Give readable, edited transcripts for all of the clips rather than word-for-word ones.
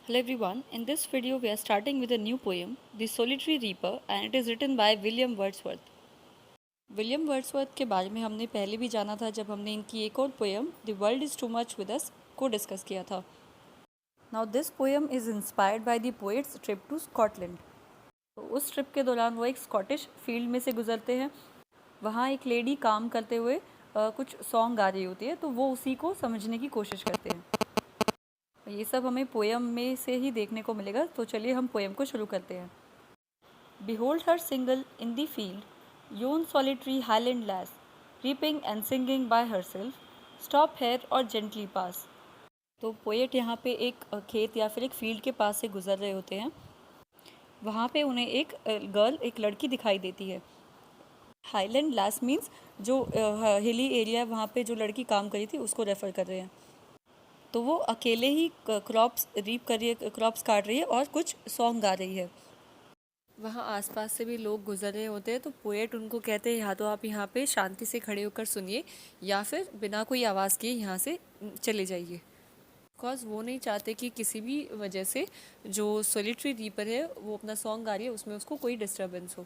Hello everyone, in this video we are starting with a new poem, The Solitary Reaper, and it is written by William Wordsworth. William Wordsworth के बारे में हमने पहले भी जाना था जब हमने इनकी एक और poem the world is too much with us को डिस्कस किया था. Now this poem is inspired by the poet's trip to Scotland. तो उस ट्रिप के दौरान वो एक स्कॉटिश फील्ड में से गुजरते हैं. वहाँ एक लेडी काम करते हुए कुछ सॉन्ग गा रही होती है, तो वो उसी को समझने की कोशिश करते हैं. ये सब हमें पोएम में से ही देखने को मिलेगा. तो चलिए हम पोएम को शुरू करते हैं. Behold her single in the field, yon solitary highland lass, reaping and singing by herself, stop here or gently pass. तो पोएट यहाँ पे एक खेत या फिर एक फील्ड के पास से गुजर रहे होते हैं. वहाँ पे उन्हें एक गर्ल, एक लड़की दिखाई देती है. हाईलैंड लास मीन्स जो हिली एरिया वहाँ पे जो लड़की काम करी थी उसको रेफ़र कर रहे हैं. तो वो अकेले ही क्रॉप्स रीप कर रही है, क्रॉप्स काट रही है और कुछ सॉन्ग गा रही है. वहाँ आसपास से भी लोग गुजर रहे होते हैं, तो पोएट उनको कहते हैं या तो आप यहाँ पे शांति से खड़े होकर सुनिए या फिर बिना कोई आवाज़ किए यहाँ से चले जाइए. बिकॉज वो नहीं चाहते कि किसी भी वजह से जो सोलिटरी रीपर है वो अपना सॉन्ग गा रही है उसमें उसको कोई डिस्टर्बेंस हो.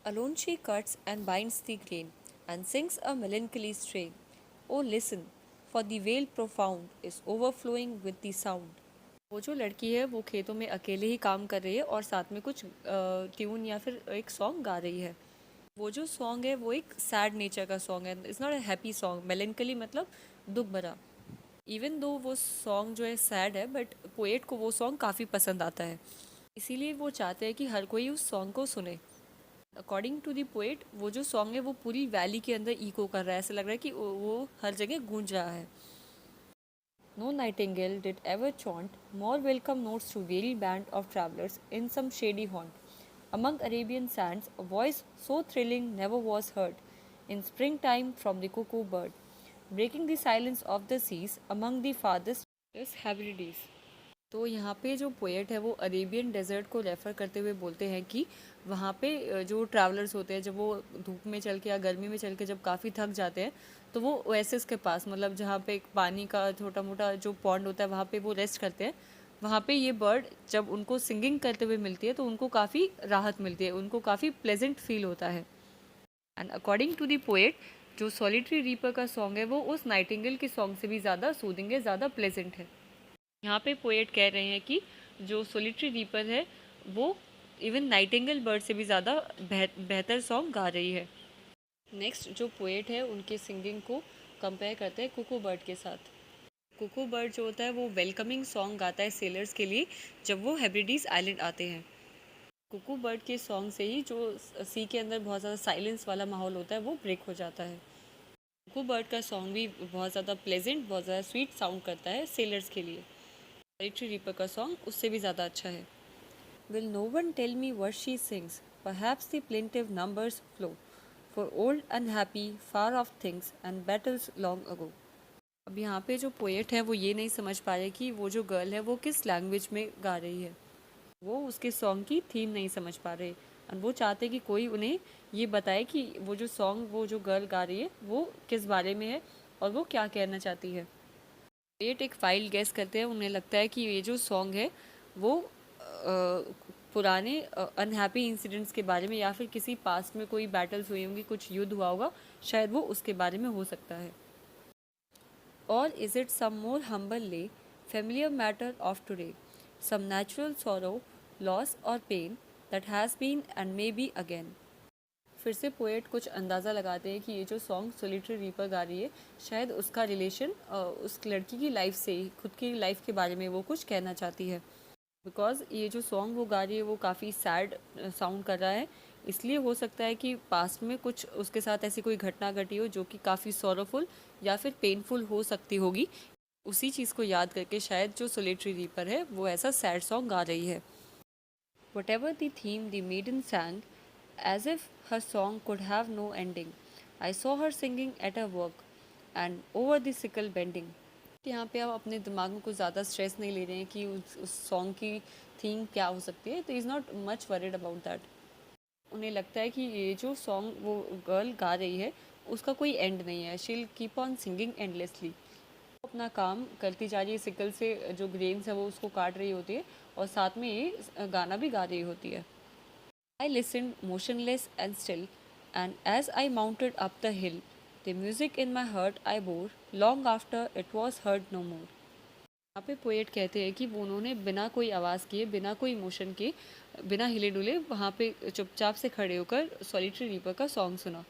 Alone she cuts and binds the grain and sings a melancholy strain. Oh listen, for the vale profound is overflowing with the sound. वो जो लड़की है वो खेतों में अकेले ही काम कर रही है और साथ में कुछ ट्यून या फिर एक सॉन्ग गा रही है. वो जो सॉन्ग है वो एक सैड नेचर का सॉन्ग है. It's not a happy song. Melancholy मतलब दुख भरा. इवन दो वो सॉन्ग जो है सैड है, बट पोएट को वो सॉन्ग काफ़ी पसंद आता है, इसीलिए वो चाहते हैं कि हर कोई उस सॉन्ग को सुने. अकॉर्डिंग टू दी पोएट वो जो सॉन्ग है वो पूरी वैली के अंदर इको कर रहा है. ऐसा लग रहा है कि वो हर जगह गूंज रहा है. No nightingale did ever chaunt more welcome notes to weary band of travellers in some shady haunt. Among Arabian sands, a voice so thrilling never was heard. In springtime, from the cuckoo bird, breaking the silence of the seas among the farthest Hebrides. तो यहाँ पे जो poet है वो Arabian desert को refer करते हुए बोलते हैं कि वहाँ पे जो ट्रैवलर्स होते हैं जब वो धूप में चल के या गर्मी में चल के जब काफ़ी थक जाते हैं तो वो ओएसिस के पास, मतलब जहाँ पे एक पानी का छोटा मोटा जो पॉन्ड होता है वहाँ पे वो रेस्ट करते हैं. वहाँ पे ये बर्ड जब उनको सिंगिंग करते हुए मिलती है तो उनको काफ़ी राहत मिलती है, उनको काफ़ी प्लेजेंट फील होता है. And according to the poet जो सॉलिटरी रीपर का सॉन्ग है वो उस नाइटिंगेल के सॉन्ग से भी ज़्यादा सूदिंग है, ज़्यादा प्लेजेंट है. यहाँ पे पोएट कह रहे हैं कि जो सोलिटरी रीपर है वो इवन नाइटिंगेल बर्ड से भी ज़्यादा बेहतर सॉन्ग गा रही है. नेक्स्ट जो पोएट है उनके सिंगिंग को कंपेयर करते हैं कुकू बर्ड के साथ. कुकू बर्ड जो होता है वो वेलकमिंग सॉन्ग गाता है सेलर्स के लिए जब वो हेब्रिडीज आइलैंड आते हैं. कुकू बर्ड के सॉन्ग से ही जो सी के अंदर बहुत ज़्यादा साइलेंस वाला माहौल होता है वो ब्रेक हो जाता है. कुकू बर्ड का सॉन्ग भी बहुत ज़्यादा प्लेजेंट, बहुत ज़्यादा स्वीट साउंड करता है सेलर्स के लिए. सॉलिटरी रीपर का सॉन्ग उससे भी ज़्यादा अच्छा है. Will no one tell me what she sings? Perhaps the plaintive numbers flow for old unhappy far off things and battles long ago. अब यहाँ पे जो पोएट है वो ये नहीं समझ पा रहे कि वो जो गर्ल है वो किस लैंग्वेज में गा रही है. वो उसके सॉन्ग की थीम नहीं समझ पा रहे और वो चाहते कि कोई उन्हें ये बताए कि वो जो सॉन्ग वो जो गर्ल गा रही है वो किस बारे में है और वो क्या कहना चाहती है. पोएट एक फाइल गैस करते हैं. उन्हें लगता है कि ये जो सॉन्ग है वो पुराने अनहैप्पी इंसिडेंट्स के बारे में या फिर किसी पास्ट में कोई बैटल्स हुई होंगी, कुछ युद्ध हुआ होगा, शायद वो उसके बारे में हो सकता है. और is it some more humble lay familiar matter of today, some natural sorrow, loss और pain that has been and may be again. फिर से पोएट कुछ अंदाज़ा लगाते हैं कि ये जो सॉन्ग सोलिटरी रीपर गा रही है शायद उसका रिलेशन उस लड़की की लाइफ से, खुद की लाइफ के बारे में वो कुछ कहना चाहती है. बिकॉज़ ये जो सॉन्ग वो गा रही है वो काफ़ी सैड साउंड कर रहा है, इसलिए हो सकता है कि पास्ट में कुछ उसके साथ ऐसी कोई घटना घटी हो जो कि काफ़ी सॉरोफुल या फिर पेनफुल हो सकती होगी. उसी चीज़ को याद करके शायद जो सोलिटरी रीपर है वो ऐसा सैड सॉन्ग गा रही है. Whatever the theme the maiden sang as if her song could have no ending. I saw her singing at her work and over the sickle bending. यहाँ पे आप अपने दिमाग को ज़्यादा स्ट्रेस नहीं ले रहे हैं कि उस सॉन्ग की थीम क्या हो सकती है, तो is not much worried about that. उन्हें लगता है कि ये जो सॉन्ग वो गर्ल गा रही है उसका कोई एंड नहीं है. She will keep on singing endlessly. अपना काम करती जा रही है, सिकल से जो ग्रेन्स है वो उसको काट रही होती है और साथ में ये गाना भी गा रही होती है। I listened motionless and still, and as I mounted up the hill, the music in my heart I bore long after it was heard no more. यहाँ पे पोएट कहते हैं कि वो उन्होंने बिना कोई आवाज़ किए, बिना कोई इमोशन के, बिना हिले डुले वहाँ पे चुपचाप से खड़े होकर सॉलिटरी रीपर का सॉन्ग सुना।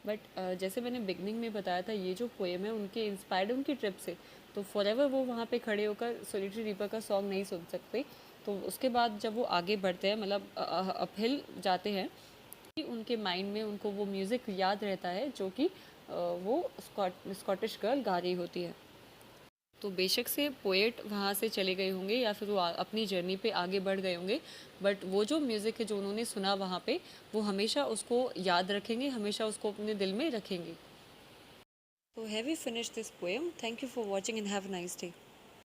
बट जैसे मैंने बिगनिंग में बताया था, ये जो पोएम है उनके इंस्पायर्ड उनकी ट्रिप से, तो फॉरएवर वो वहाँ पे खड़े होकर सॉलिटरी रीपर का सॉन्ग नहीं सुन सकते। तो उसके बाद जब वो आगे बढ़ते हैं, मतलब अपहिल जाते हैं, कि उनके माइंड में उनको वो म्यूज़िक याद रहता है जो कि वो स्कॉटिश गर्ल गा रही होती है। तो बेशक से पोएट वहाँ से चले गए होंगे या फिर वो अपनी जर्नी पे आगे बढ़ गए होंगे, बट वो जो म्यूज़िक है जो उन्होंने सुना वहाँ पे, वो हमेशा उसको याद रखेंगे, हमेशा उसको अपने दिल में रखेंगे। So have you finished this poem? Thank you for watching and have a nice day.